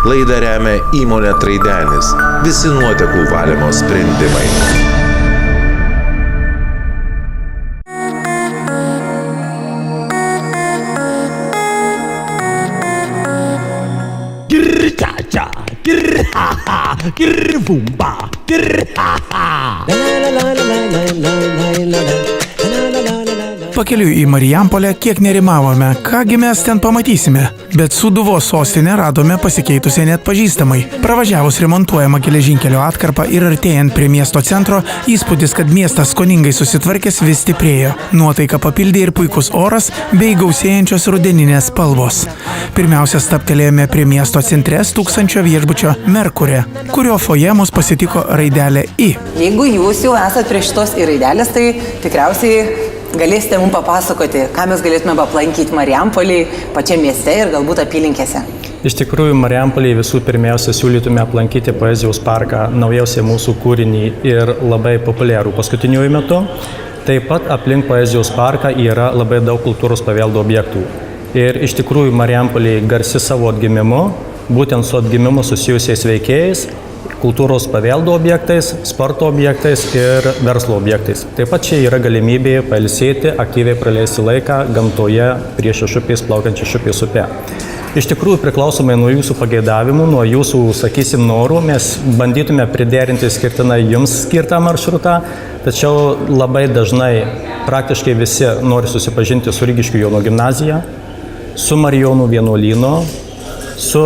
Laidą remia įmonė Traidenis. Visi nuotekų valymo sprendimai. Pakeliui į Marijampolę kiek nerimavome, kągi mes ten pamatysime, bet Sūduvos sostinę radome pasikeitusią net pažįstamai. Pravažiavus remontuojamą geležinkelio atkarpą ir artėjant prie miesto centro, įspūdis, kad miestas skoningai susitvarkęs vis stiprėjo. Nuotaiką papildė ir puikus oras bei gausėjančios rudeninės spalvos. Pirmiausia, stabtelėjome prie miesto centre stūksančio viešbučio Merkurė, kurio foje mus pasitiko raidelė I. Jeigu jūs jau esat prie šitos I raidelės, tai tikriausiai galėsite mums papasakoti, ką mes galėtume aplankyti Marijampolėj, pačiame mieste ir galbūt apylinkėse. Iš tikrųjų, Marijampolėj visų pirmiausia siūlytume aplankyti Poezijos parką, naujausią mūsų kūrinį ir labai populiarų paskutiniuoju metu. Taip pat aplink Poezijos parką yra labai daug kultūros paveldo objektų. Ir iš tikrųjų Marijampolėj garsi savo atgimimu, būtent su atgimimu susijusiais veikėjais, kultūros paveldo objektais, sporto objektais ir verslo objektais. Taip pat čia yra galimybė pailsėti, aktyviai praleisti laiką gamtoje prie Šešupės plaukiančios Šešupės upe. Iš tikrųjų, priklausomai nuo jūsų pageidavimų, nuo jūsų, sakysim, norų, mes bandytume priderinti skirtinai jums skirtą maršrutą, tačiau labai dažnai praktiškai visi nori susipažinti su Rygiškių Jono gimnazija, su Marijonų vienuolynu, su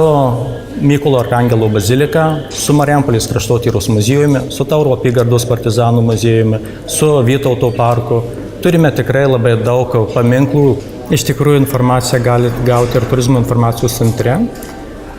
Mykolo Arkangelo bazilika, su Marijampolės kraštotyros muziejumi, su Tauro apygardos partizanų muziejumi, su Vytauto parku. Turime tikrai labai daug paminklų. Iš tikrųjų, informaciją galite gauti ir turizmo informacijos centre.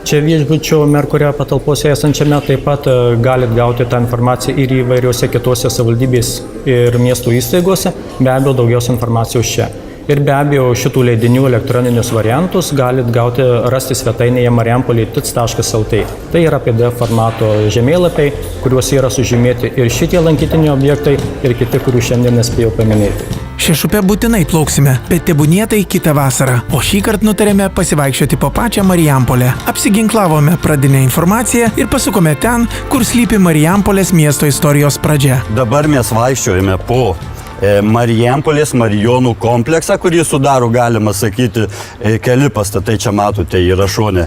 Čia viešbučio Merkurio patalpose esančiame taip pat galite gauti tą informaciją ir įvairiuose kitose savivaldybės ir miestų įstaigose. Be abejo, daugiausia informacijos čia. Ir be abejo, šitų leidinių elektroninius variantus galite rasti svetainėje marijampolė.tic.lt. Tai yra PDF formato žemėlapiai, kuriuos yra sužymėti ir šitie lankytiniai objektai, ir kiti, kurių šiandien nespėjau paminėti. Šešupę būtinai plauksime, bet tebūnie tai kitą vasarą. O šįkart nutarėme pasivaikščioti po pačią Marijampolę. Apsiginklavome pradinę informaciją ir pasukome ten, kur slypi Marijampolės miesto istorijos pradžia. Dabar mes vaikščiojame po Marijampolės Marijonų kompleksą, kurį sudaro, galima sakyti, keli pastatai, čia matote, yra šone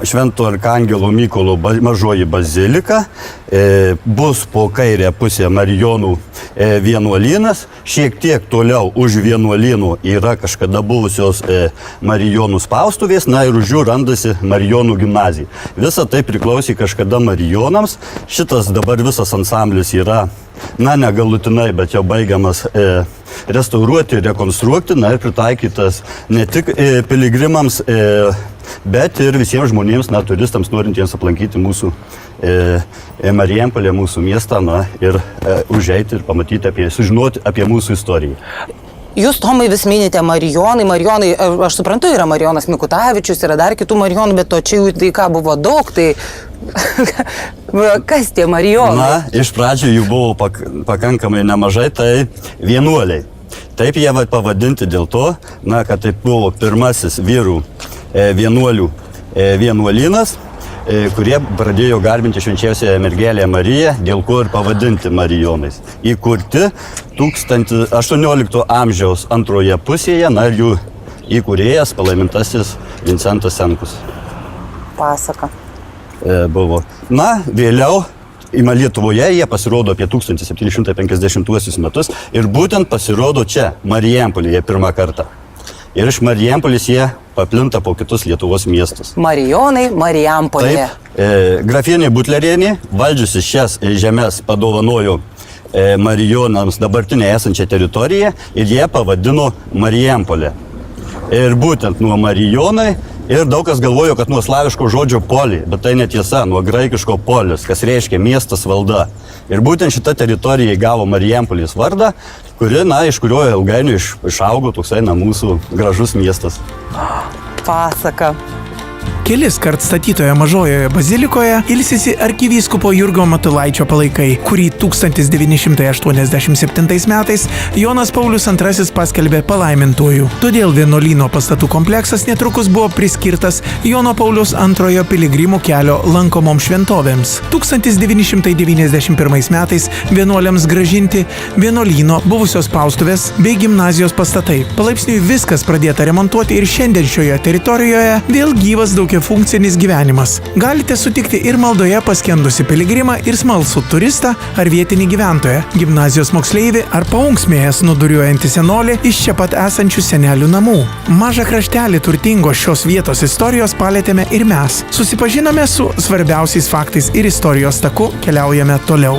Švento Arkangelo Mykolo mažoji bazilika, bus po kairę pusę Marijonų vienuolynas, šiek tiek toliau už vienuolynų yra kažkada buvusios Marijonų spaustuvės, na ir už jų randasi Marijonų gimnazija. Visa tai priklausė kažkada Marijonams, šitas dabar visas ansamblis yra negalutinai, bet jau baigiamas restauruoti, rekonstruoti, ir pritaikytas ne tik piligrimams, bet ir visiems žmonėms, turistams norintiems aplankyti mūsų Marijampolę, mūsų miestą, ir užeiti ir pamatyti, sužinoti apie mūsų istoriją. Jūs, Tomai, vis minite Marijonai, aš suprantu, yra Marijonas Mikutavičius, yra dar kitų Marijonų, bet to čia jų tai ką buvo daug, tai kas tie Marijonai? Iš pradžių jų buvo pakankamai nemažai, tai vienuoliai. Taip jie pavadinti dėl to, kad tai buvo pirmasis vyrų vienuolių vienuolynas, kurie pradėjo garbinti švenčiausiąją mergelę Mariją, dėl ko ir pavadinti Marijonais. Įkurti 18 amžiaus antroje pusėje, ir jų įkūrėjas palaimintasis Vincentas Senkus. Pasaka. Buvo. Vėliau Lietuvoje jie pasirodo apie 1750 metus ir būtent pasirodo čia, Marijampolėje, pirmą kartą. Ir iš Marijampolės jie paplinta po kitus Lietuvos miestus. Marijonai, Marijampolė. Taip, grafienė Butlerienė, valdžiusi šias žemės padovanojo Marijonams dabartinę esančią teritoriją ir jie pavadino Marijampolę. Ir būtent nuo Marijonai, ir daug kas galvojo, kad nuo slaviško žodžio poli, bet tai netiesa, nuo graikiško polis, kas reiškia miestas, valda. Ir būtent šita teritorija įgavo Marijampolės vardą, kuri, iš kurio ilgainiui išaugo toksai mūsų gražus miestas. Pasaka. Kelis kart statytoje mažojoje bazilikoje ilsisi arkivyskupo Jurgio Matulaičio palaikai, kurį 1987 metais Jonas Paulius II paskelbė palaimintuoju. Todėl vienuolyno pastatų kompleksas netrukus buvo priskirtas Jono Pauliaus II piligrimų kelio lankomoms šventovėms. 1991 metais vienuoliams gražinti vienuolyno buvusios spaustuvės bei gimnazijos pastatai. Palaipsniui viskas pradėta remontuoti ir šiandien šioje teritorijoje vėl gyvas daugiafunkcinis gyvenimas. Galite sutikti ir maldoje paskendusi piligrimą ir smalsų turistą ar vietinį gyventoją, gimnazijos moksleivį ar paunksmėjęs nuduriuojantį senolį iš čia pat esančių senelių namų. Mažą kraštelį turtingos šios vietos istorijos palėtėme ir mes. Susipažinome su svarbiausiais faktais ir istorijos taku keliaujame toliau.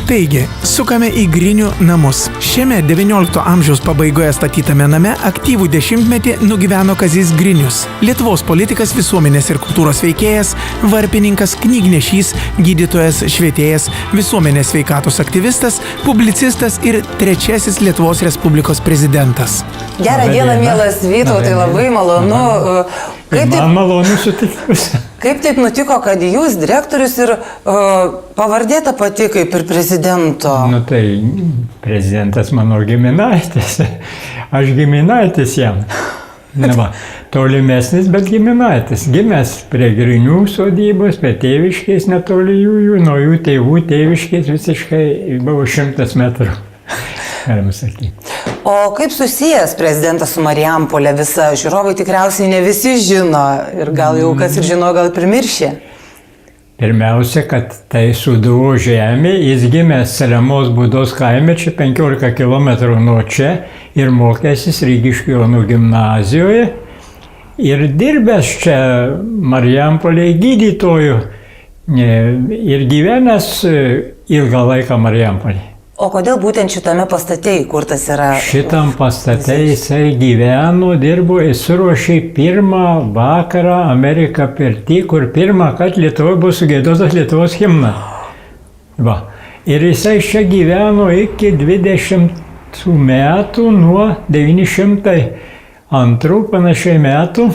Taigi, sukame į Grinių namus. Šiame XIX amžiaus pabaigoje statytame name aktyvų 10-metį nugyveno Kazys Grinius. Lietuvos politikas, visuomenės ir kultūros veikėjas, varpininkas, knygnešys, gydytojas, švietėjas, visuomenės sveikatos aktyvistas, publicistas ir trečiasis Lietuvos Respublikos prezidentas. Gerą dieną, mielas Vytautai, labai malonu. Man malonu sutikti. Kaip taip nutiko, kad jūs direktorius ir pavardė ta pati kaip ir prezidento? Nu tai prezidentas mano giminaitis. Aš giminaitis jam. Na va, tolimesnis, bet giminaitis. Gimęs prie Grinių sodybos, prie tėviškės netoli jų, nuo jų tėvų tėviškės visiškai buvo 100 metrų. Galima sakyti. O kaip susijęs prezidentas su Marijampole? Visa žiūrovai tikriausiai ne visi žino ir gal jau kas ir žino, gal primiršė. Pirmiausia, kad tai Sūduvo žemė, jis gimęs Selemos Būdos kaime, čia 15 km nuo čia ir mokėsis Rygiškių Jonų gimnazijoje ir dirbęs čia Marijampolėje gydytoju ir gyvenęs ilgą laiką Marijampolėje. O kodėl būtent šitame pastate įkurtas yra? Šitam pastate jisai gyveno, dirbo, jis suruošė pirmą vakarą Ameriką pirty, kur pirmą kartą Lietuvoje buvo sugiedotas Lietuvos himnas. Va. Ir jisai čia gyveno iki 20 metų, nuo 902 panašiai metų,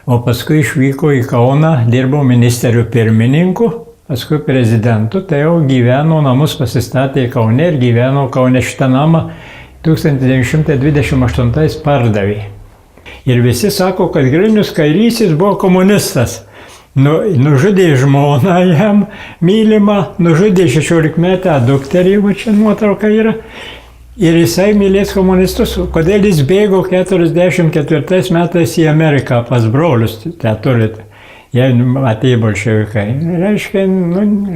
o paskui išvyko į Kauną, dirbo ministerijų pirmininku. Paskui prezidentu, tai jau gyveno, namus pasistatė Kaune ir gyveno Kaune. Šitą namą 1928 pardavė. Ir visi sako, kad Grinius kairysis buvo komunistas. Nužudė žmoną jam, mylimą, nužudė 16-metę dukterį, va čia nuotrauka yra. Ir jisai mylės komunistus. Kodėl jis bėgo 44 metais į Ameriką pas brolius, te turite. Jie atėjo bolševikai. Reiškia,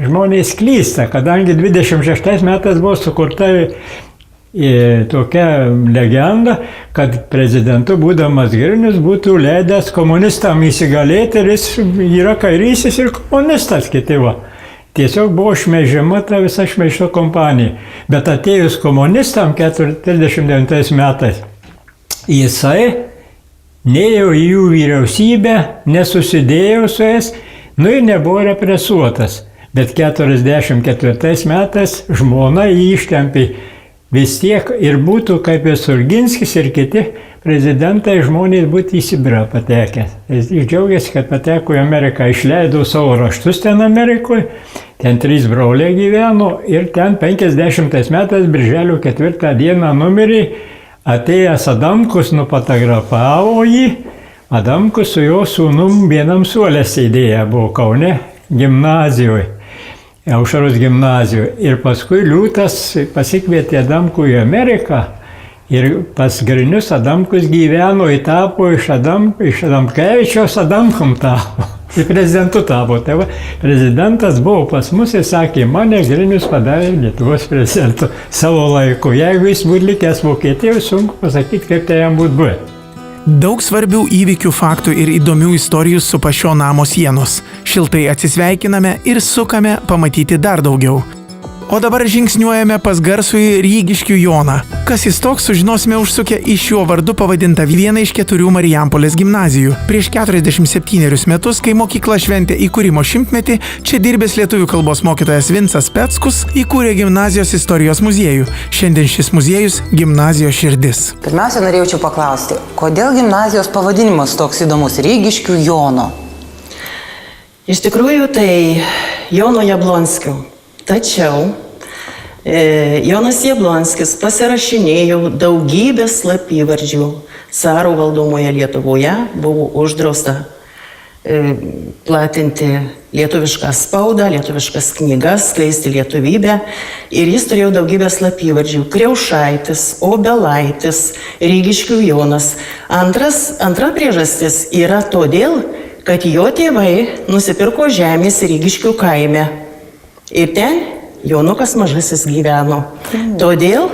žmonės klysta, kadangi 26 metais buvo sukurta tokia legenda, kad prezidentu būdamas Grinius būtų leidęs komunistam įsigalėti ir jis yra kairysis ir komunistas kiti va. Tiesiog buvo šmeižiama ta visa šmeižto kompanija. Bet atėjus komunistam 49 metais, jisai nėjo į jų vyriausybę, nesusidėjo su jais, ir nebuvo represuotas. Bet 44 metais žmona jį ištempė vis tiek ir būtų kaip ir Surginskis ir kiti prezidentai žmonės būtų į Sibirą patekę. Jis džiaugiasi, kad pateko į Ameriką, išleido savo raštus ten Amerikoje, ten 3 broliai gyveno ir ten 50 metais birželio 4 dieną numirė. Atėjęs Adamkus nufotografavo jį, Adamkus su jo sūnum vienam suole sėdėję buvo Kaune gimnazijoje, Aušros gimnazijoje. Ir paskui liūtas pasikvietė Adamkų į Ameriką ir pas Grinius Adamkus gyveno, tapo iš Adamkevičiaus Adamkum tapo. Ir prezidentu tapo. Tai va, prezidentas buvo pas mus ir sakė, mane Grinius padarė Lietuvos prezidentu savo laiku. Jeigu jis būtų likęs Vokietijoje, sunku pasakyti, kaip tai jam būtų buvę. Daug svarbių įvykių, faktų ir įdomių istorijų supa šio namo sienos. Šiltai atsisveikiname ir sukame pamatyti dar daugiau. O dabar žingsniuojame pas garsųjį Rygiškių Joną. Kas jis toks, sužinosime užsukę į šiuo vardu pavadintą vieną iš 4 Marijampolės gimnazijų. Prieš 47 metus, kai mokykla šventė įkūrimo 100-metį, čia dirbęs lietuvių kalbos mokytojas Vincas Peckus įkūrė gimnazijos istorijos muziejų. Šiandien šis muziejus – gimnazijos širdis. Pirmiausia, norėjau paklausti, kodėl gimnazijos pavadinimas toks įdomus Rygiškių Jono? Iš tikrųjų, tai Jono Jablonskio. Tačiau Jonas Jablonskis pasirašinėjo daugybę slapyvardžių. Carų valdomoje Lietuvoje buvo uždrausta platinti lietuvišką spaudą, lietuviškas knygas, skleisti lietuvybę. Ir jis turėjo daugybę slapyvardžių. Kriaušaitis, Obelaitis, Rygiškių Jonas. Antra priežastis yra todėl, kad jo tėvai nusipirko žemės Rygiškių kaime. Ir ten Jonukas mažasis gyveno. Todėl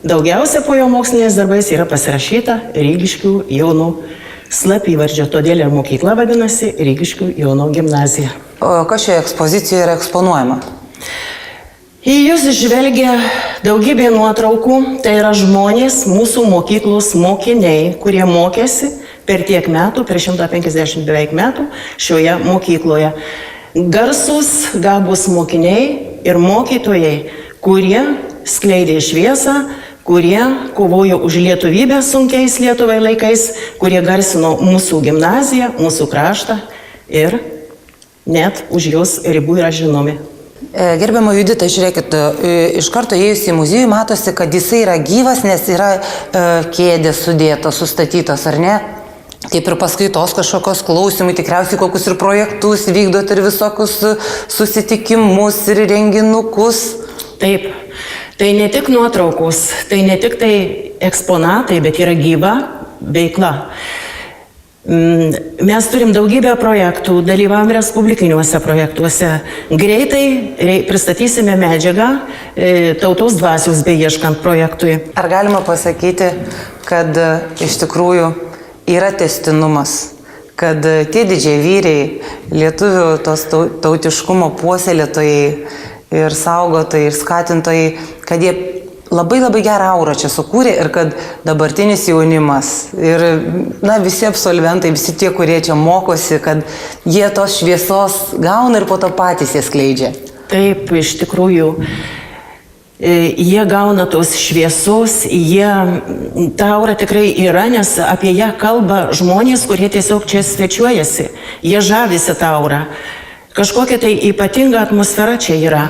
daugiausia po jo moksliniais darbais yra pasirašyta Rygiškių Jonų slapyvardžio. Todėl ir mokykla vadinasi Rygiškių Jono gimnazija. O kas šioje ekspozicijoje yra eksponuojama? Į jūs žvelgia daugybė nuotraukų. Tai yra žmonės, mūsų mokyklos mokiniai, kurie mokėsi per tiek metų, per 150 beveik metų šioje mokykloje. Garsus, gabus mokiniai ir mokytojai, kurie skleidė šviesą, kurie kovojo už lietuvybę sunkiais Lietuvai laikais, kurie garsino mūsų gimnaziją, mūsų kraštą ir net už jos ribų yra žinomi. Gerbiama Judita, žiūrėkit, iš karto įėjus į muziejų matosi, kad jisai yra gyvas, nes yra kėdės sudėtos, sustatytos, ar ne? Kaip ir paskaitos kažkokios klausimai, tikriausiai kokius ir projektus vykdot ir visokius susitikimus ir renginukus. Taip, tai ne tik nuotraukos, tai ne tik tai eksponatai, bet yra gyva veikla. Mes turim daugybę projektų, dalyvavom respublikiniuose projektuose. Greitai pristatysime medžiagą Tautos dvasios beieškant projektui. Ar galima pasakyti, kad iš tikrųjų yra tęstinumas, kad tie didžiai vyriai, lietuvių tos tautiškumo puoselėtojai ir saugotojai ir skatintojai, kad jie labai gerą aurą čia sukūrė ir kad dabartinis jaunimas ir visi absolventai, visi tie, kurie čia mokosi, kad jie tos šviesos gauna ir po to patys jie skleidžia. Taip, iš tikrųjų. Jie gauna tos šviesos, ta aura tikrai yra, nes apie ją kalba žmonės, kurie tiesiog čia svečiuojasi. Jie žavisi tą aurą. Kažkokia tai ypatinga atmosfera čia yra.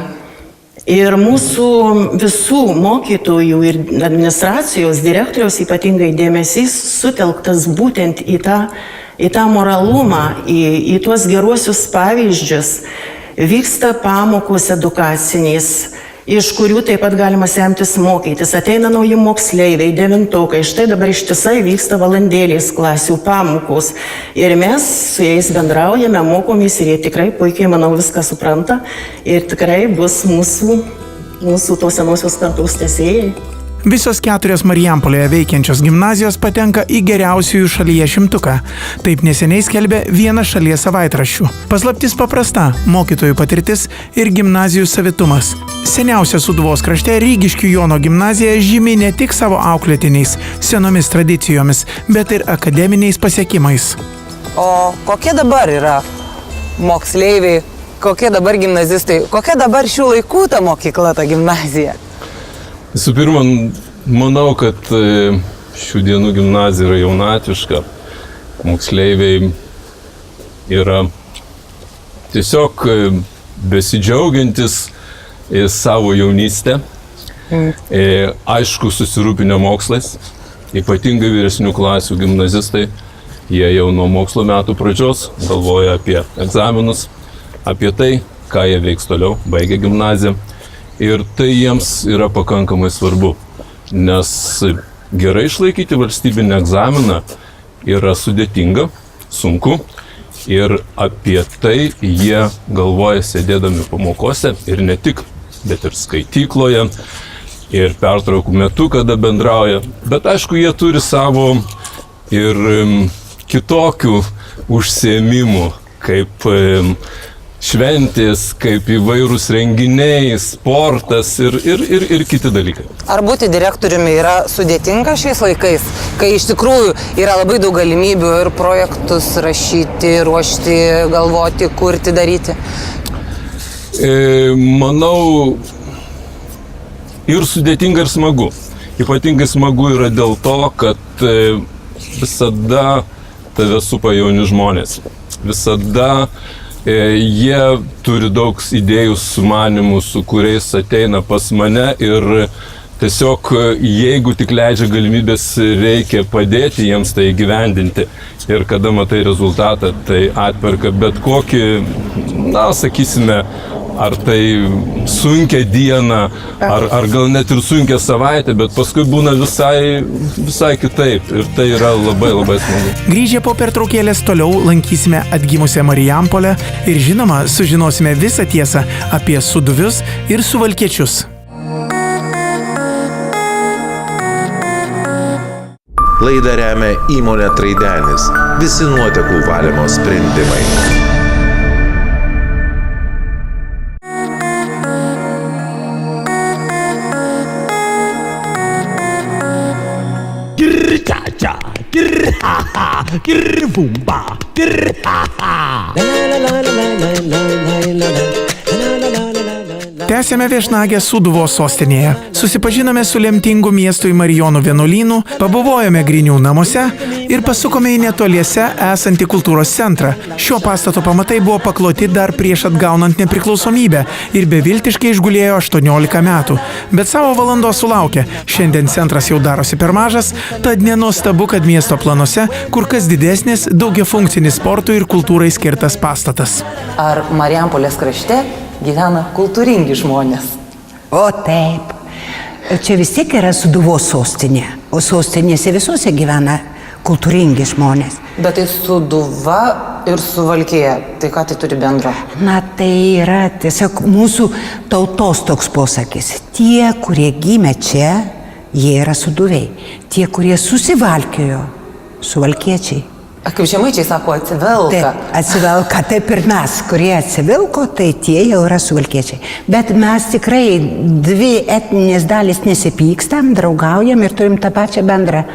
Ir mūsų visų mokytojų ir administracijos direktoriaus ypatingai dėmesys sutelktas būtent į tą moralumą, į tuos geruosius pavyzdžius. Vyksta pamokos edukacinės, iš kurių taip pat galima semtis mokytis. Ateina nauji moksleiviai, 9-okai. Štai dabar ištisai vyksta valandėlės klasių pamokos. Ir mes su jais bendraujame, mokomės ir jie tikrai puikiai, manau, viską supranta. Ir tikrai bus mūsų tos senosios kartos tęsėjai. Visos 4 Marijampolėje veikiančios gimnazijos patenka į geriausiųjų šalyje 100. Taip neseniai skelbė vienas šalies savaitraščių. Paslaptis paprasta – mokytojų patirtis ir gimnazijų savitumas. Seniausia Sūduvos krašte Rygiškių Jono gimnazija žymi ne tik savo auklėtiniais, senomis tradicijomis, bet ir akademiniais pasiekimais. O kokie dabar yra moksleiviai, kokie dabar gimnazistai, kokia dabar šių laikų ta mokykla, ta gimnazija? Visų pirma, manau, kad šių dienų gimnazija yra jaunatviška. Moksleiviai yra tiesiog besidžiaugiantis savo jaunystę. Aišku, susirūpinę mokslais, ypatingai vyresnių klasių gimnazistai. Jie jau nuo mokslo metų pradžios galvoja apie egzaminus, apie tai, ką jie veiks toliau, baigę gimnaziją. Ir tai jiems yra pakankamai svarbu, nes gerai išlaikyti valstybinį egzaminą yra sudėtinga, sunku ir apie tai jie galvoja sėdėdami pamokose ir ne tik, bet ir skaitykloje ir pertraukų metu, kada bendrauja. Bet aišku, jie turi savo ir kitokių užsiėmimų, kaip šventės, kaip įvairūs renginiai, sportas ir kiti dalykai. Ar būti direktoriumi yra sudėtinga šiais laikais, kai iš tikrųjų yra labai daug galimybių ir projektus rašyti, ruošti, galvoti, kurti, daryti? Manau, ir sudėtinga, ir smagu. Ypatingai smagu yra dėl to, kad visada tave supa jauni žmonės. Visada jie turi daug idėjų, sumanimų, su kuriais ateina pas mane ir tiesiog jeigu tik leidžia galimybės, reikia padėti jiems tai įgyvendinti. Ir kada matai rezultatą, tai atperka bet kokį, sakysime, ar tai sunkia diena, ar gal net ir sunkia savaitė, bet paskui būna visai kitaip ir tai yra labai smagu. Grįžę po pertraukėlės toliau lankysime atgimusią Marijampolę ir žinoma, sužinosime visą tiesą apie Sūduvius ir Suvalkiečius. Laidą remia įmonė Traidenis. Visi nuotekų valymo sprendimai. Tęsėme viešnagę Sūduvos sostinėje. Susipažinome su lemtingu miestui Marijonų vienuolynu, pabuvojome Grinių namuose ir pasukome į netoliese esantį kultūros centrą. Šio pastato pamatai buvo pakloti dar prieš atgaunant nepriklausomybę ir beviltiškai išgulėjo 18 metų. Bet savo valandos sulaukė. Šiandien centras jau darosi per mažas, tad nenuostabu, kad miesto planuose kur kas didesnis daugiafunkcinis sportui ir kultūrai skirtas pastatas. Ar Marijampolės krašte gyvena kultūringi žmonės? O taip. Čia vis tiek yra Sūduvos sostinė, o sostinėse visuose gyvena kultūringi žmonės. Bet tai Sūduva ir Suvalkija, tai ką tai turi bendro? Na, tai yra tiesiog mūsų tautos toks posakis. Tie, kurie gimė čia, jie yra Sūduviai. Tie, kurie susivalkiojo, Suvalkiečiai. Kaip žemaičiai sako, atsivelka. Taip, atsivelka, taip ir mes, kurie atsivilko, tai tie jau yra Suvalkiečiai. Bet mes tikrai dvi etninės dalys nesipykstam, draugaujam ir turim tą pačią bendrą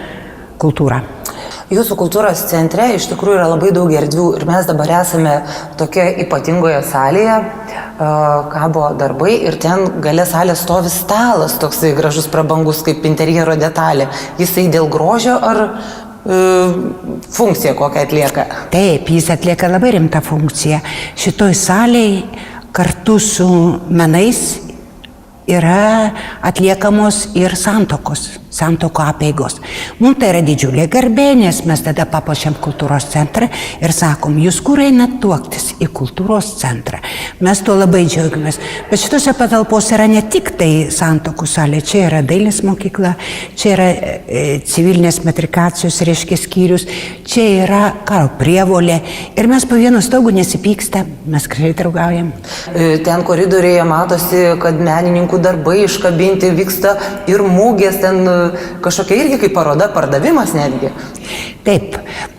kultūrą. Jūsų kultūros centre iš tikrųjų yra labai daug erdvių ir mes dabar esame tokia ypatingoje salėje, kabo darbai ir ten gale salės stovi stalas toksai gražus prabangus kaip interjero detalė. Jisai dėl grožio ar funkciją kokią atlieka? Taip, jis atlieka labai rimtą funkciją. Šitoj salėj kartu su menais yra atliekamos ir santoko apeigos. Mums tai yra didžiulė garbė, nes mes tada papuošiam kultūros centrą ir sakom, jūs kur einat tuoktis į kultūros centrą. Mes tuo labai džiaugiamės. Bet šitose patalpos yra ne tik tai santokų salė, čia yra dailės mokykla, čia yra civilinės metrikacijos, reiškia skyrius, čia yra karo prievolė ir mes po vienu stogu nesipyksta, mes gražiai draugaujam. Ten koridoriuje matosi, kad menininkų darbai iškabinti, vyksta ir mūgės, ten kažkokia irgi kaip paroda, pardavimas netgi. Taip,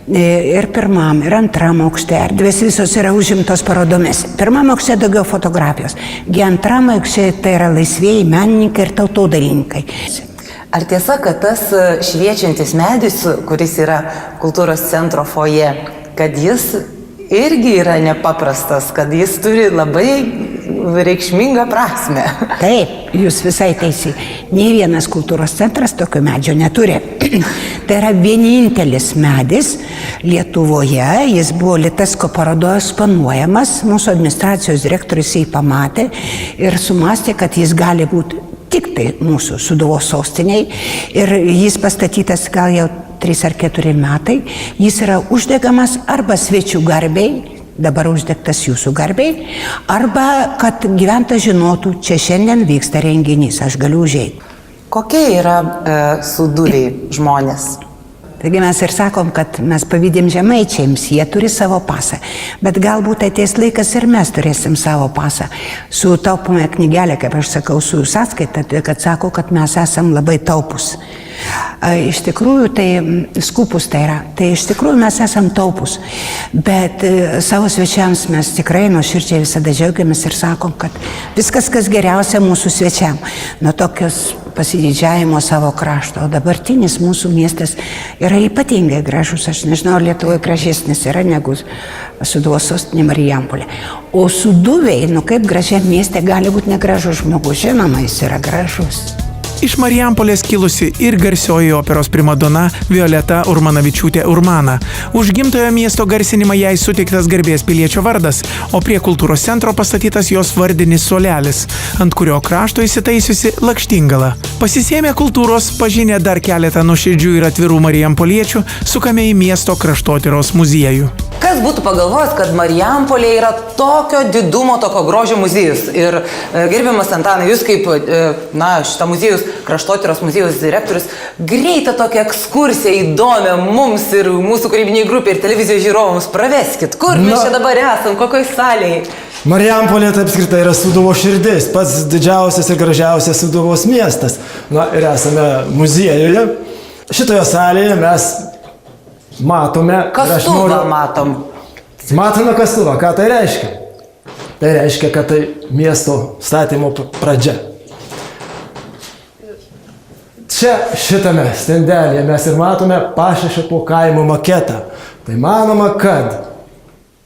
ir pirmam, ir antram aukšte, erdvės visos yra užimtos parodomis. Pirmam aukšte daugiau fotografijos, antram aukšte tai yra laisvieji menininkai ir tautodailininkai. Ar tiesa, kad tas šviečiantis medis, kuris yra kultūros centro foje, kad jis irgi yra nepaprastas, kad jis turi labai reikšmingą prasme? Taip, jūs visai teisi. Nė vienas kultūros centras tokio medžio neturi. Tai yra vienintelis medis Lietuvoje. Jis buvo Litesko parodoje eksponuojamas. Mūsų administracijos direktorius jį pamatė ir sumastė, kad jis gali būti tik tai mūsų Sūduvos sostiniai. Ir jis pastatytas gal jau 3 ar 4 metai. Jis yra uždegamas arba svečių garbiai, dabar uždegtas jūsų garbiai, arba kad gyventojas žinotų, čia šiandien vyksta renginys, aš galiu užeiti. Kokie yra Sūduviai žmonės? Taigi mes ir sakom, kad mes pavydėm žemaičiams, jie turi savo pasą. Bet galbūt ateis laikas ir mes turėsim savo pasą. Su taupome knygelė, kaip aš sakau, su sąskaita, kad sako, kad mes esam labai taupus. Iš tikrųjų, tai skupus tai yra. Tai iš tikrųjų mes esam taupus. Bet savo svečiams mes tikrai nuoširdžiai visada džiaugiamės ir sakom, kad viskas, kas geriausia mūsų svečiam. Nuo tokios pasididžiavimo savo krašto. O dabartinis mūsų miestas yra ypatingai gražus. Aš nežinau, ar Lietuvoje gražesnis yra negu Sūduvos sostinė Marijampolė. O Sūduviai, kaip gražiam mieste gali būti negražus žmogus. Žinoma, jis yra gražus. Iš Marijampolės kilusi ir garsioji operos primadona Violeta Urmanavičiūtė Urmana. Už gimtojo miesto garsinimą jai suteiktas garbės piliečio vardas, o prie kultūros centro pastatytas jos vardinis suolelis, ant kurio krašto įsitaisiusi lakštingala. Pasisėmę kultūros, pažinę dar keletą nuoširdžių ir atvirų marijampoliečių, sukame į miesto kraštotyros muziejų. Kas būtų pagalvojęs, kad Marijampolė yra tokio didumo, tokio grožio muziejus. Ir gerbiamas Antanai, jūs kaip šitą muziejus, kraštotyros muziejaus direktorius, greitą tokią ekskursiją įdomią mums ir mūsų kūrybiniai grupiai ir televizijos žiūrovams praveskit. Kur mes čia dabar esam, kokioj salėje? Marijampolė taip apskritai yra Sūduvos širdis, pats didžiausias ir gražiausias Sūduvos miestas. Ir esame muziejuje. Šitoje salėje mes matome... Kastuvą matom. Matome kastuvą. Ką tai reiškia? Tai reiškia, kad tai miesto statymo pradžia. Čia šitame stendelėje mes ir matome Pašišapo kaimo maketą. Tai manoma, kad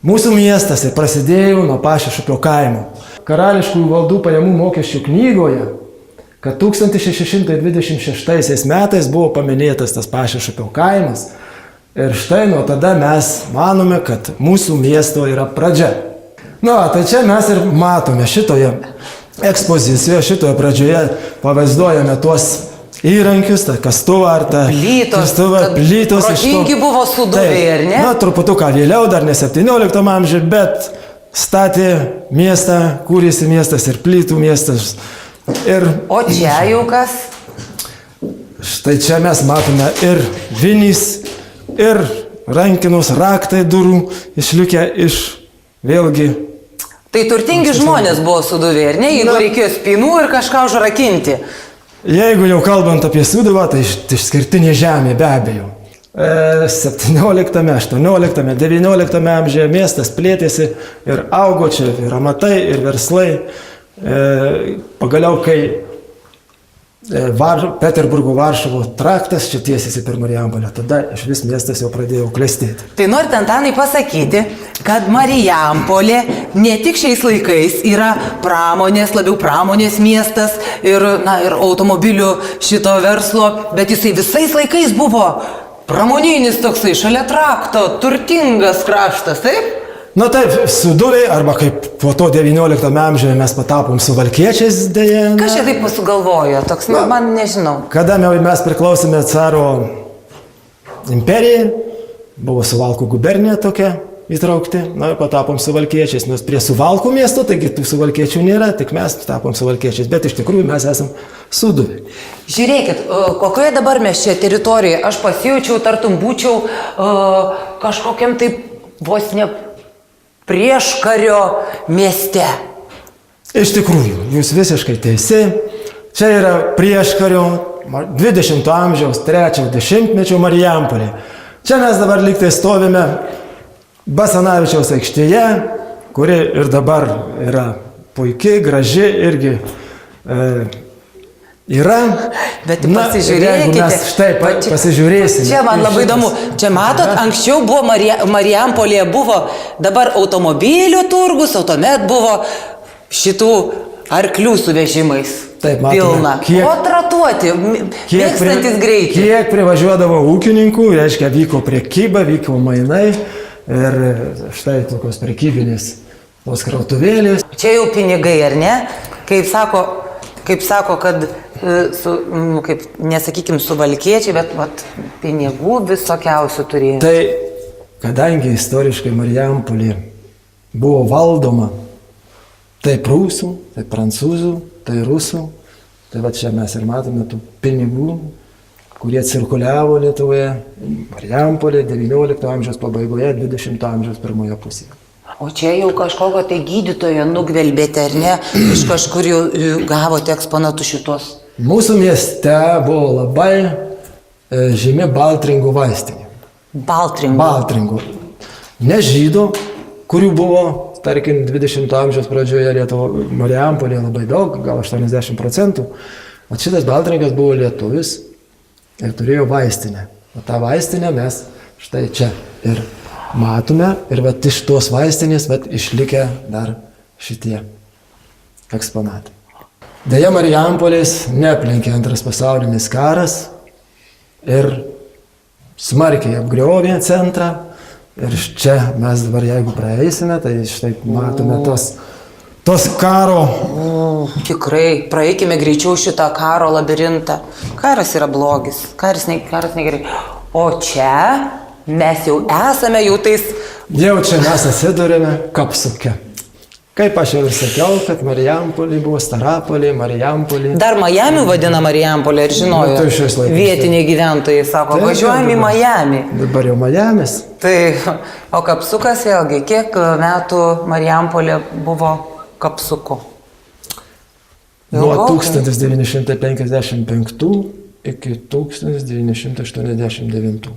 mūsų miestas prasidėjo nuo Pašišapio kaimo. Karališkųjų valdų pajamų mokesčių knygoje, kad 1626 metais buvo paminėtas tas Pašišapio kaimas. Ir štai nuo tada mes manome, kad mūsų miesto yra pradžia. Tai čia mes ir matome šitoje ekspozicijoje, šitoje pradžioje pavaizduojame tuos įrankius, tą kastuvą ar tą plytos. Protingi buvo Sūduviai, ar ne? Truputuką vėliau, dar ne 17 amžiuje, bet statė miestą, kūrėsi miestas ir plytų miestas. O čia jau kas? Štai čia mes matome ir vinys, ir rankinos raktai durų išlikę iš vėlgi. Tai turtingi žmonės buvo Sūduviai, ar ne? Jeigu reikėjo spynų ir kažką užrakinti. Jeigu jau kalbant apie Sūduvą, tai išskirtinė žemė be abejo. 17, 18, 19 amžiuje miestas plėtėsi ir augo čia ir amatai, ir verslai. Pagaliau, kai Peterburgo Varšuvo traktas čia tiesiasi per Marijampolę, tada iš vis miestas jau pradėjo klestėti. Tai norite, Antanai, pasakyti, kad Marijampolė ne tik šiais laikais yra labiau pramonės miestas ir automobilių šito verslo, bet jisai visais laikais buvo pramoninis toksai, šalia trakto, turtingas kraštas, taip? Taip, Sūduviai, arba kaip po to 19 amžiuje mes patapom Suvalkiečiais dėje. Kas čia taip sugalvojo? Toks, man nežinau. Kada mes priklausėme caro imperijai, buvo Suvalkų gubernija tokia įtraukti, ir patapom Suvalkiečiais, nes prie Suvalkų miesto, taigi tų Suvalkiečių nėra, tik mes tapom Suvalkiečiais, bet iš tikrųjų mes esam Sūduviai. Žiūrėkit, kokioje dabar mes čia teritorijoje, aš pasijaučiau, tartum būčiau kažkokiam taip vos ne prieškario mieste. Iš tikrųjų, jūs visiškai teisi. Čia yra prieškario 20 amžiaus 3-10 Marijampolė. Čia mes dabar lygtai stovime Basanavičiaus aikštėje, kuri ir dabar yra puikiai, graži irgi yra. Bet pasižiūrėkite. Mes štai pasižiūrėsime. Čia man labai įdomu. Čia matot, anksčiau buvo Marijampolėje buvo dabar automobilių turgus, o tuomet buvo šitų arklių su vežimais. Taip, matome. Pilna. O tratuoti, mėgstantis greitį. Kiek privažiuodavo ūkininkų, reiškia, vyko prekyba, vyko mainai ir štai tokios prekybinės tos krautuvėlės. Čia jau pinigai, ar ne? Kaip sako, kad nesakykim suvalkiečiai, bet pinigų visokiausių turėjo. Tai, kadangi istoriškai Marijampolė buvo valdoma tai prūsų, tai prancūzų, tai rusų, tai čia mes ir matome tų pinigų kurie cirkuliavo Lietuvoje, Marijampolė 19 amžiaus pabaigoje, 20 amžiaus pirmoje pusėje. O čia jau kažkokio tai gydytojo nugvelbėte, ar ne? Iš kažkur jau gavote eksponatų šitos. Mūsų mieste buvo labai žymi Baltringų vaistinė. Baltringų. Ne žydų, kurių buvo, tarkim, 20 amžiaus pradžioje Marijampolėje labai daug, gal 80%. O šitas Baltringas buvo lietuvis ir turėjo vaistinę. O tą vaistinę mes štai čia ir matome. Ir vat iš tos vaistinės išlikę dar šitie eksponatai. Deja, Marijampolės neaplenkė Antras pasaulinis karas ir smarkiai apgriovė centrą. Ir čia mes dabar, jeigu praeisime, tai štai matome tos karo. Tikrai, praeikime greičiau šitą karo labirintą. Karas yra blogis, karas negerai. O čia mes jau esame tais... Jau čia mes atsidurėme Kapsuke. Kaip aš jau ir sakiau, kad Marijampolė buvo Starapolė, Marijampolė. Dar Majami vadina Marijampolė, ir žinojo. Vietiniai gyventojai sako, važiuojam į Majami. Dabar jau Majamis. Tai, o Kapsukas vėlgi, kiek metų Marijampolė buvo Kapsuku? Nuo 1955 iki 1989.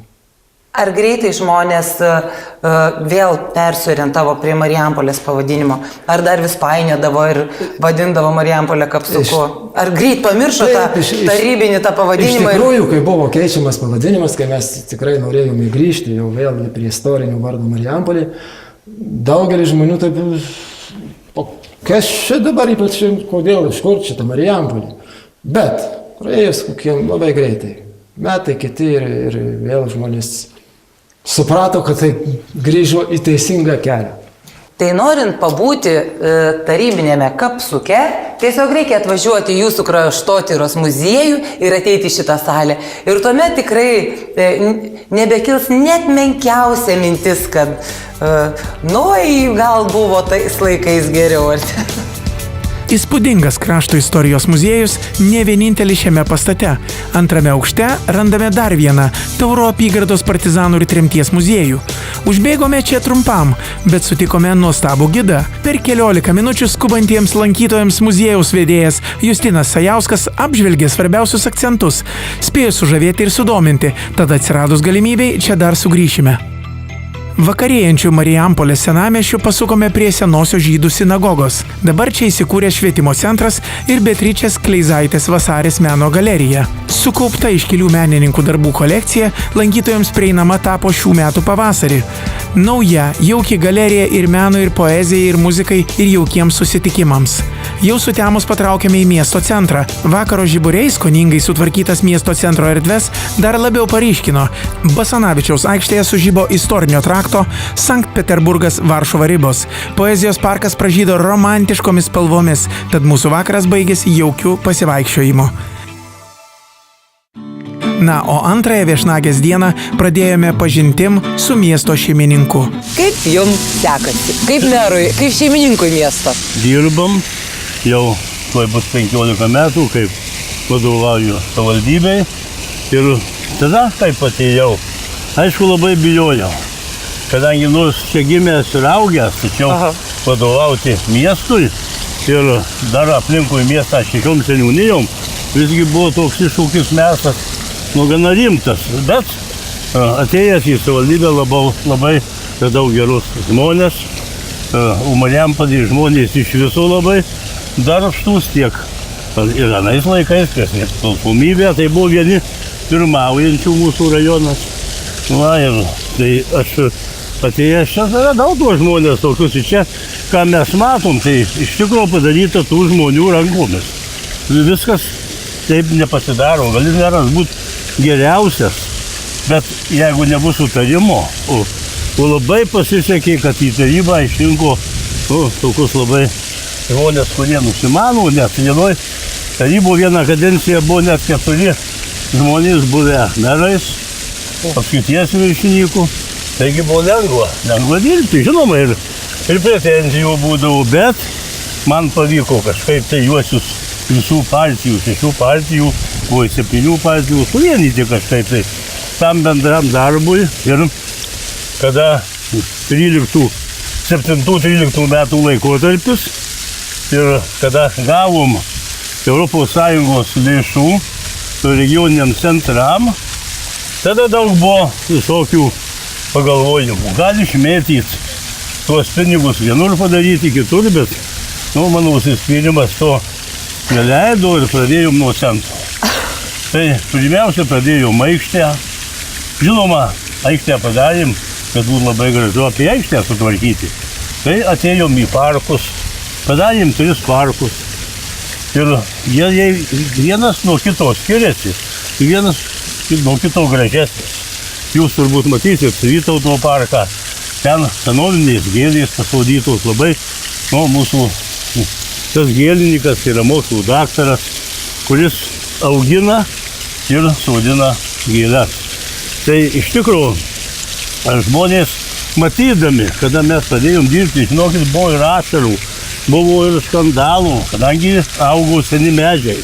Ar greitai žmonės vėl persiorientavo prie Marijampolės pavadinimo? Ar dar vis painiodavo ir vadindavo Marijampolę Kapsuku? Ar greit pamiršo tą tarybinį tą pavadinimą? Iš tikrųjų, kai buvo keičiamas pavadinimas, kai mes tikrai norėjome grįžti jau vėl prie istorinių vardų Marijampolė, daugelis žmonių taip, kas čia dabar ypač, kodėl, iš kur čia ta Marijampolė? Bet praėjus kokiem labai greitai, metai kiti ir vėl žmonės suprato, kad tai grįžo į teisingą kelią. Tai norint pabūti tarybinėme Kapsuke, tiesiog reikia atvažiuoti į jūsų kraštotyros muziejų ir ateiti į šitą salę. Ir tuomet tikrai nebekils net menkiausia mintis, kad gal buvo tais laikais geriau. Įspūdingas krašto istorijos muziejus ne vienintelis šiame pastate. Antrame aukšte randame dar vieną Tauro apygardos partizanų ir tremties muziejų. Užbėgome čia trumpam, bet sutikome nuostabų gidą. Per 15 minučių skubantiems lankytojams muziejaus vedėjas Justinas Sajauskas apžvelgė svarbiausius akcentus, spėjo sužavėti ir sudominti, tada atsiradus galimybei čia dar sugrįšime. Vakarėjančių Marijampolės senamiesčių pasukome prie senosios žydų sinagogos. Dabar čia įsikūrė švietimo centras ir Beatričės Kleizaitės Vasarės meno galerija. Sukaupta iškilių menininkų darbų kolekcija lankytojams prieinama tapo šių metų pavasarį. Nauja, jauki galerija ir meno, ir poezijai, ir muzikai, ir jaukiems susitikimams. Jau sutemus patraukėme į miesto centrą. Vakaro žiburiais skoningai sutvarkytas miesto centro erdves dar labiau paryškino. Basanavičiaus aikštėje sužibo istorinio trakto Sankt Peterburgas Varšuva ribos. Poezijos parkas pražydo romantiškomis spalvomis, tad mūsų vakaras baigėsi jaukiu pasivaikščiojimu. Na, o antrąją viešnagės dieną pradėjome pažintim su miesto šeimininku. Kaip jums sekasi? Kaip merui, kaip šeimininkui miesto? Dirbam, jau tuoj bus 15 metų, kaip vadovauju savivaldybei. Ir tada taip atėjau. Aišku, labai bijojau, kadangi nors čia gimęs ir augęs, tačiau vadovauti miestui ir dar aplinkui miestą 6 seniūnijom, visgi buvo toks iššūkis mestas, gana rimtas. Bet atėjęs į savivaldybę labai radau gerus žmonės, Marijampolėj žmonės iš viso labai darbštūs tiek. Ir anais laikais, prieš nepriklausomybę, tai buvo vieni pirmaujančių mūsų rajonas. Na ir tai aš atėjęs čia radau tuos žmonės tokius ir čia, ką mes matom, tai iš tikrųjų padaryta tų žmonių rankomis. Viskas taip nepasidaro, gali meras būti geriausias, bet jeigu nebus sutarimo, o labai pasisekė, kad į tarybą išrinko tokius labai žmonės, kurie nusimano, net vienoj tarybų vieną kadenciją buvo net 4 žmonės buvę merais, apskrities viršininkų, taigi buvo lengva dirbti, žinoma, ir pretenzijų būdavo, bet man pavyko kažkaip tai juosius visų partijų, 6 partijų, buvo 7 partijų, suvienyti kažkaip tai tam bendram darbui. Ir kada 7-13 metų laikotarpis ir kada gavom ES lėšų regioniniam centram, tada daug buvo visokių pagalvojimų. Gali išmėtyti tuos pinigus vienur padaryti, kitur, bet mano užsispyrimas to neleido ir pradėjom nuo centro. Tai pirmiausia pradėjom aikštę. Žinoma, aikštę padarėm, kad būtų labai gražu apie aikštę sutvarkyti. Tai atėjom į parkus, padarėm 3 parkus. Ir jie vienas nuo kito skiriasi, vienas nuo kito gražesnis. Jūs turbūt matysit Vytauto parką, ten senovinės gėlės pasaudytos labai. Mūsų tas gėlininkas yra mokslų daktaras, kuris augina ir sodina gėles. Tai iš tikrųjų žmonės matydami, kada mes pradėjom dirbti, žinokit, buvo ir ašarų, buvo ir skandalų, kadangi augo seni medžiai.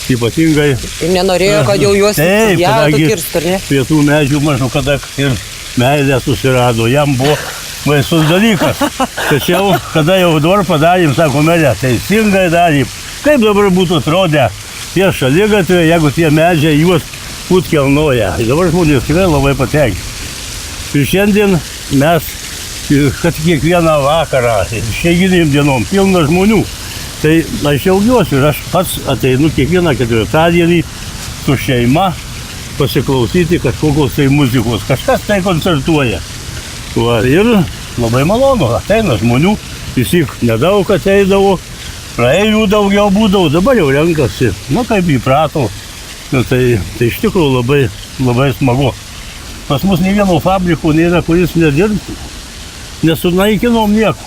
Ypatingai... Ir nenorėjo, kad jau juos kirstų, ne? Prie tų medžių mažu kada ir meilė susirado, jam buvo baisus dalykas. Tačiau, kada jau dabar padarėm, sako, meilė, teisingai darėm. Kaip dabar būtų atrodę tie šaligatviai, jeigu tie medžiai juos putkelnoja. Dabar žmonės tikrai labai patenkinti. Ir šiandien mes, kad kiekvieną vakarą, išeiginėm dienom, pilna žmonių. Tai aš džiaugiuosi ir aš pats ateinu kiekvieną ketvirtadienį su šeima pasiklausyti kažkokios tai muzikos. Kažkas tai koncertuoja. Ir labai malonu, ateina žmonių, visi nedaug ateidavo, praeivių daugiau būdavo, dabar jau renkasi, kaip įprato. Tai iš tikrųjų labai, labai smagu. Pas mus nei vieno fabriko nėra, kuris nedirbtų. Nesunaikinom nieko.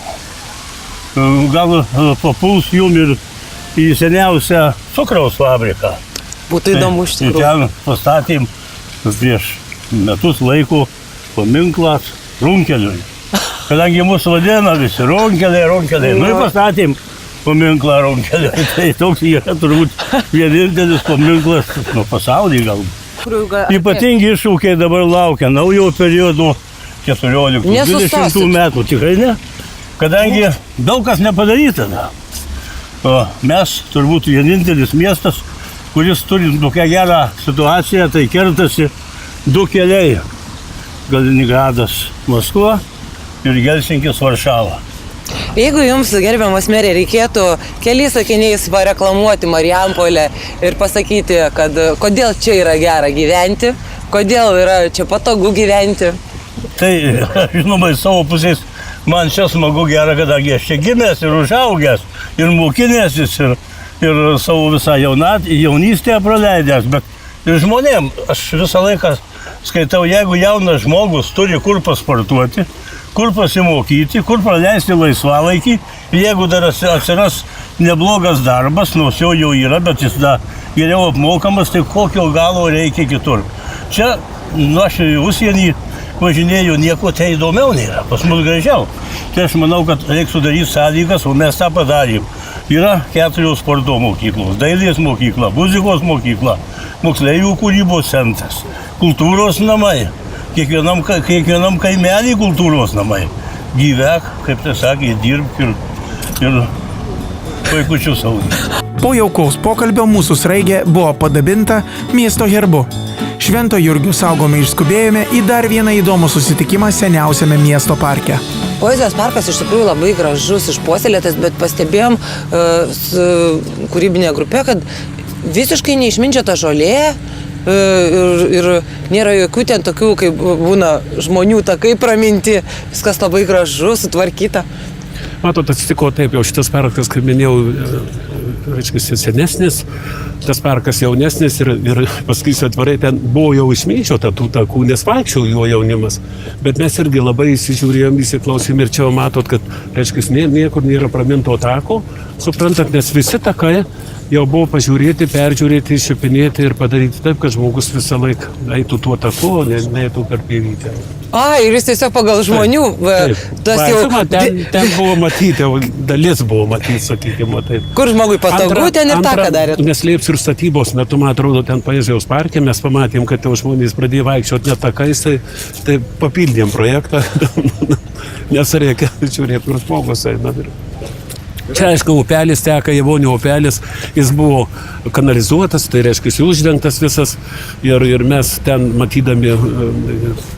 Gal papuls jum ir į seniausią cukraus fabriką. Būtų įdomu iš tikrųjų. Ten pastatėm prieš metus laiko paminklą Runkeliui. Kadangi mūsų vadina visi Runkeliai. Ir pastatėm paminklą Runkeliui. Tai toks yra turbūt vienintelis paminklas pasaulyje galbūt. Ypatingi iššūkiai dabar laukia naujo periodo 14-20 metų. Tikrai ne. Kadangi daug kas nepadaryta. Mes turbūt vienintelis miestas, kuris turi tokią gerą situaciją, tai kertasi 2 keliai. Kaliningradas Maskva ir Helsinkis Varšava. Jeigu jums, gerbiamas merė, reikėtų keliais sakiniais pareklamuoti Marijampolę ir pasakyti, kad kodėl čia yra gera gyventi, kodėl yra čia patogu gyventi. Tai, žinoma, iš savo pusės man čia smagu gera, kadangi aš čia gimęs ir užaugęs, ir mokinęsis, ir savo visą jaunystę praleidęs, bet ir žmonėm aš visą laiką skaitau, jeigu jaunas žmogus turi kur pasportuoti, kur pasimokyti, kur praleisti laisvalaikį, jeigu dar atsiras neblogas darbas, nors jo jau yra, bet jis geriau apmokamas, tai kokio galo reikia kitur. Čia, aš užsienį važinėjau, nieko tai įdomiau nėra, pas mus gražiau. Tai aš manau, kad reikia sudaryti sąlygas, o mes tą padarėm. Yra 4 sporto mokyklos, dailės mokykla, muzikos mokykla, moksleivių kūrybos centras, kultūros namai. Kiekvienam kaimelį kultūros namai. Gyvek, kaip tai sakė, dirbk ir vaikučių saugiai. Po jaukaus pokalbio mūsų sraigė buvo padabinta miesto herbu. Švento Jurgio saugome išskubėjome į dar vieną įdomų susitikimą seniausiame miesto parke. Poezijos parkas iš tikrųjų labai gražus, išpuoselėtas, bet pastebėjom su kūrybinė grupė, kad visiškai neišminčiota žolė ir nėra jokių ten tokių, kaip būna žmonių takai praminti, viskas labai gražu, sutvarkyta. Matot, atsitiko taip, jau šitas parkas, kaip minėjau, reiškia, senesnis, tas parkas jaunesnis ir pasakysiu atvarai, ten buvo jau išmėčiota tų takų, nes vaikščiau jo jaunimas, bet mes irgi labai įsižiūrėjom, įsiklausėm ir čia matot, kad, reiškia, niekur nėra praminto tako, suprantat, nes visi takai jau buvo pažiūrėti, peržiūrėti, iššipinėti ir padaryti taip, kad žmogus visą laiką eitų tuo taku, o ne eitų per pievytę. Ir jūs tiesiog pagal žmonių. Ten buvo matyti, dalis buvo matyti, sakykime. Taip. Kur žmogui patogu, ten ir taką darėt. Neslėps ir statybos metu, man atrodo, ten Poezijos parke mes pamatėm, kad žmonės pradėjo vaikščioti net takais, tai papildėm projektą, nes reikia žiūrėti, kur žmogus eina. Čia, aišku, upelis teka, Javonių upelis, jis buvo kanalizuotas, tai reiškia, jis uždengtas visas ir mes ten matydami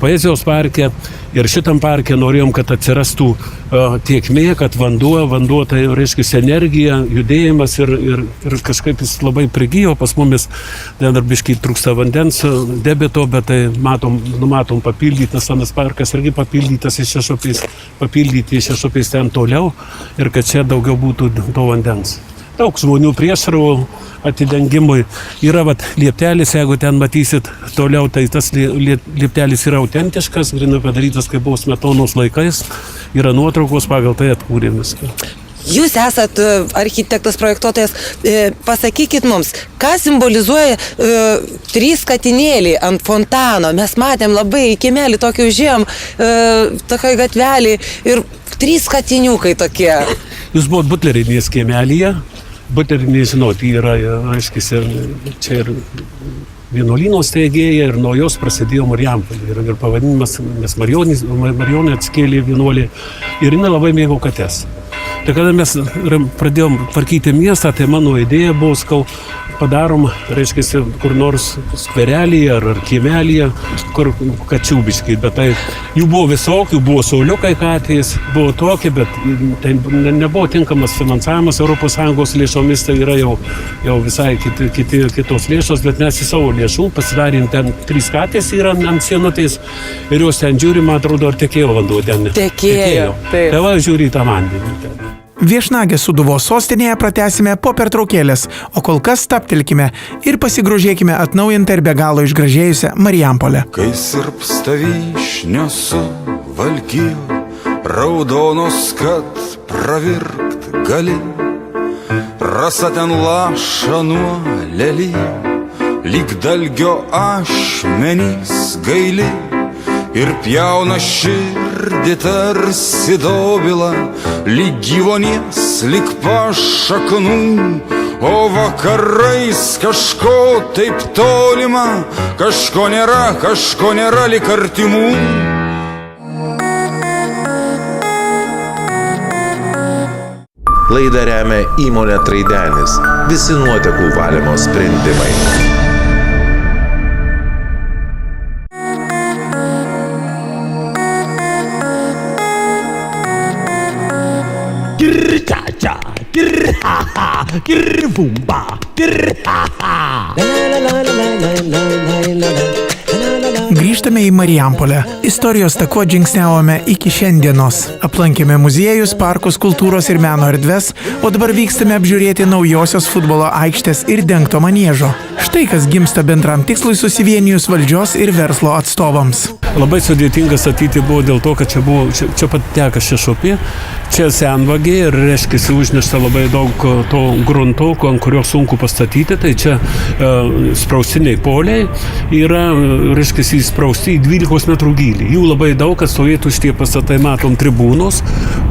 Poezijos parke ir šitam parke norėjom, kad atsirastų tiekmė, kad vanduo, tai reiškia, energija, judėjimas ir kažkaip jis labai prigijo pas mumis, ten dar biškai trūksta vandens debito, bet tai numatom papildyti, nes senas parkas irgi papildytas iš Šešupės ten toliau ir kad čia daugiau būtų to vandens. Daug žmonių priešarų atidengimui. Yra lieptelis, jeigu ten matysit toliau, tai tas lieptelis yra autentiškas, grinai padarytas, kaip buvo Smetonos laikais. Yra nuotraukos, pagal tai atkūrėm viską. Jūs esat architektas, projektuotojas. Pasakykit mums, ką simbolizuoja 3 katinėliai ant fontano? Mes matėm labai į kiemelį tokį užėjom, tokioj gatvelį ir 3 katiniukai tokie. Jūs buvot butlerinės kiemelyje. Butlerinė, žinot, yra, aiškis, čia ir vienuolyno steigėja ir nuo jos prasidėjo Marijampolė. Ir pavadinimas, nes Marijonai atskėlė vienuolį ir jinai labai mėgo kates. Tai kada mes pradėjom tvarkyti miestą, tai mano idėja buvo, padarom, reiškia, kur nors skverelyje ar kiemelyje, kur kačiubiškai, bet tai jų buvo visokių, buvo sauliukai katės, buvo tokie, bet tai nebuvo tinkamas finansavimas ES lėšomis, tai yra jau visai kitos lėšos, bet mes į savo lėšų pasidarėm ten 3 katės yra ant sienutės ir jos ten žiūri, man atrodo, ar tekėjo vanduo ten. Tekėjo. Tai va, žiūri tą vandenį ten. Viešnagę Sūduvos sostinėje pratęsime po pertraukėlės, o kol kas stabtelkime ir pasigrožėkime atnaujintą ir be galo išgražėjusią Marijampolę. Kai sirpsta vyšnios su valkiju, raudonos, kad pravirkt gali, rasa ten laša nuo lelijų, lyg dalgio ašmenys gaili ir pjauna širdį tarsi dobila, lyg gyvonies, lyg pašaknų, o vakarais kažko taip tolima, kažko nėra lyg artimų. Laidą remia įmonė Traidenis. Visi nuotekų valymo sprendimai. Grįžtame į Marijampolę. Istorijos taku žingsniavome iki šiandienos. Aplankėme muziejus, parkus, kultūros ir meno erdves, o dabar vykstame apžiūrėti naujosios futbolo aikštės ir dengto maniežo. Štai kas gimsta bendram tikslui susivienijus valdžios ir verslo atstovams. Labai sudėtinga statyti buvo dėl to, kad čia pat teka Šešupė, čia senvagė ir reiškia, užnešta labai daug to grunto, ant kurio sunku pastatyti, tai čia spraustiniai poliai yra, reiškia, įsprausti į 12 metrų gylį. Jų labai daug, kad stovėtų šitie pastatai, matom tribūnos,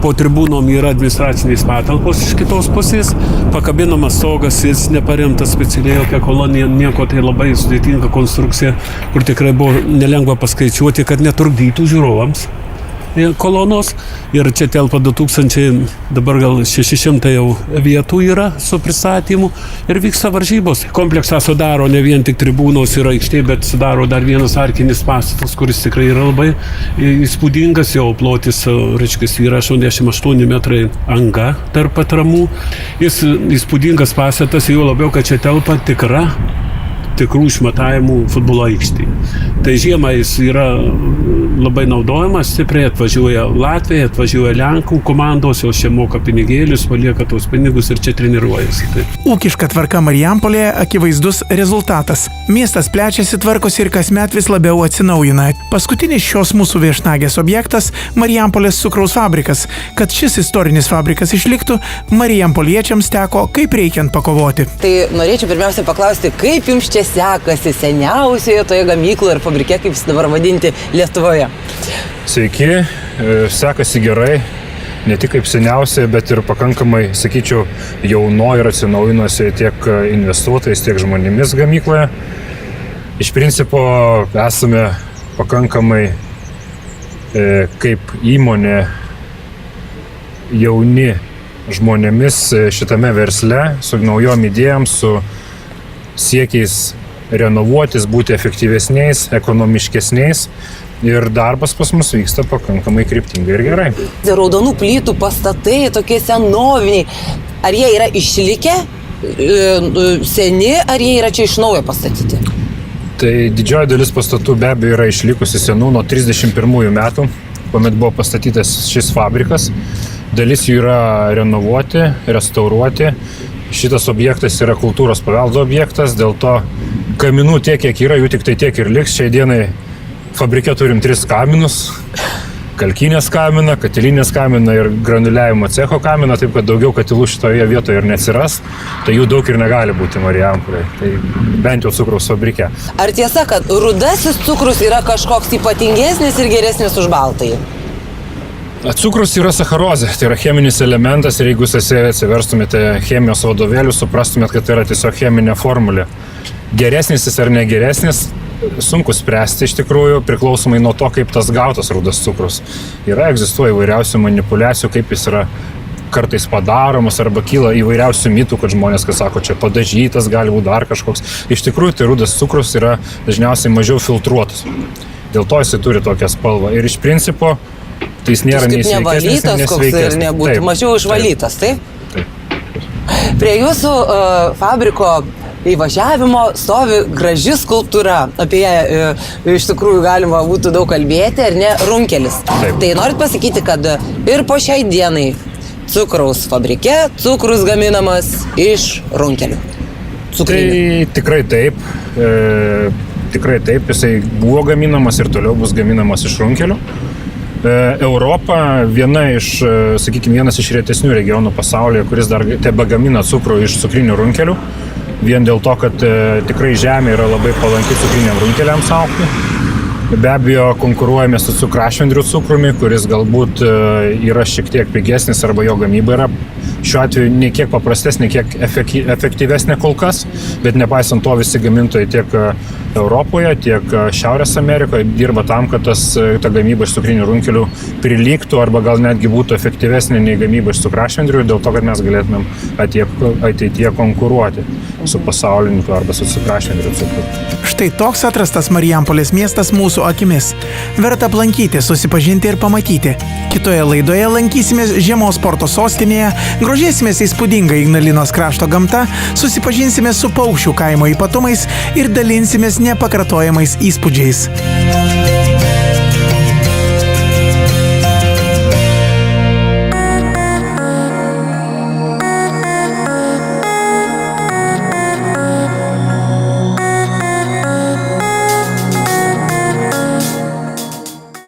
po tribūnom yra administracinės patalpos iš kitos pusės, pakabinamas stogas, jis neparemtas specialiai jokia kolonija, nieko, tai labai sudėtinga konstrukcija, kur tikrai buvo nelengva paskaičiuoti, kad netrukdytų žiūrovams kolonos. Ir čia telpa 2000, dabar gal 600 jau vietų yra su pristatymu ir vyksta varžybos. Kompleksą sudaro ne vien tik tribūnos ir aikštė, bet sudaro dar vienas arkinis pastatas, kuris tikrai yra labai įspūdingas, jo plotis, reiškia, yra 88 metrai anga tarp atramų. Jis įspūdingas pastatas, jau labiau, kad čia telpa tikrų išmatavimų futbolo aikštė. Tai žiemą jis yra labai naudojamas, stipriai atvažiuoja Latvija, atvažiuoja Lenkų komandos, jos čia moka pinigėlius, palieka tos pinigus ir čia treniruojasi. Tai. Ūkiška tvarka Marijampolėje akivaizdus rezultatas. Miestas plečiasi, tvarkosi ir kasmet vis labiau atsinaujina. Paskutinis šios mūsų viešnagės objektas – Marijampolės cukraus fabrikas. Kad šis istorinis fabrikas išliktų, marijampoliečiams teko kaip reikiant pakovoti. Tai norėčiau pirmiausia paklausti, kaip jums čia sekasi seniausioje toje gamykloje ir fabrike, kaip jis dabar vadinti, Lietuvoje? Sveiki, sekasi gerai, ne tik kaip seniausiai, bet ir pakankamai, sakyčiau, jaunoji ir atsinaujinusi tiek investuotojais, tiek žmonėmis gamykloje. Iš principo esame pakankamai kaip įmonė jauni žmonėmis šitame versle, su naujom idėjom, su siekiais renovuotis, būti efektyvesniais, ekonomiškesniais. Ir darbas pas mus vyksta pakankamai kryptingai ir gerai. Raudonų plytų pastatai, tokie senoviniai, ar jie yra išlikę, seni, ar jie yra čia iš naujo pastatyti? Tai didžioji dalis pastatų be abejo yra išlikusi senų nuo 31 metų, kuomet buvo pastatytas šis fabrikas. Dalis jų yra renovuoti, restauruoti. Šitas objektas yra kultūros paveldo objektas, dėl to kaminų tiek, kiek yra, jų tik tai tiek ir liks. Šiai dienai fabrike turim 3 kaminus. Kalkinės kaminą, katilinės kaminą ir granuliavimo cecho kaminą, taip kad daugiau katilų šitoje vietoje ir neatsiras. Tai jų daug ir negali būti Marijampolėje. Tai bent jau cukraus fabrike. Ar tiesa, kad rudasis cukrus yra kažkoks ypatingesnis ir geresnis už baltąjį? Cukrus yra sacharozė, tai yra cheminis elementas ir jeigu jūs atsiverstumėte chemijos vadovėlių, suprastumėt, kad tai yra tiesiog cheminė formulė. Geresnis jis ar negeresnis, sunku spręsti iš tikrųjų, priklausomai nuo to, kaip tas gautas rudas cukrus. Egzistuoja įvairiausių manipulacijų, kaip jis yra kartais padaromas arba kyla įvairiausių mitų, kad žmonės, kas sako, čia padažytas, gali būti dar kažkoks. Iš tikrųjų, tai rudas cukrus yra dažniausiai mažiau filtruotas. Dėl to jisai turi tokią spalvą. Ir iš principo, tai jis nėra nei sveikesnis, nei nesveikesnis. Ir nebūtų mažiau išvalytas, taip? Prie jūsų fabriko įvažiavimo stovi graži skulptūra. Apie ją iš tikrųjų galima būtų daug kalbėti, ar ne? Runkelis. Taip. Tai norit pasakyti, kad ir po šiai dienai cukraus fabrike cukrus gaminamas iš runkelių. Tai tikrai taip. Tikrai taip, jisai buvo gaminamas ir toliau bus gaminamas iš runkelių. Europa vienas iš retesnių regionų pasaulyje, kuris dar tebegamina cukrų iš cukrinių runkelių. Vien dėl to, kad tikrai žemė yra labai palanki cukriniam runkeliams augti. Be abejo, konkuruojame su cukrašvendrių cukrumi, kuris galbūt yra šiek tiek pigesnis arba jo gamyba yra šiuo atveju ne kiek paprastesnė, kiek efektyvesnė kol kas, bet nepaisant to visi gamintojai tiek Europoje, tiek Šiaurės Amerikoje dirba tam, kad ta gamyba iš cukrinių runkelių prilygtų arba gal netgi būtų efektyvesnė nei gamyba iš cukrašvendrių, dėl to, kad mes galėtumėm ateityje konkuruoti su pasauliniu arba su cukrašvendrių cukru. Štai toks atrastas Marijampolės miestas mūsų akimis. Verta aplankyti, susipažinti ir pamatyti. Kitoje laidoje lankysimės žiemos sporto sostinėje, grožėsimės įspūdinga Ignalinos krašto gamta, susipažinsime su Paukščių kaimo ypatumais ir dalinsimės nepakartojamais įspūdžiais.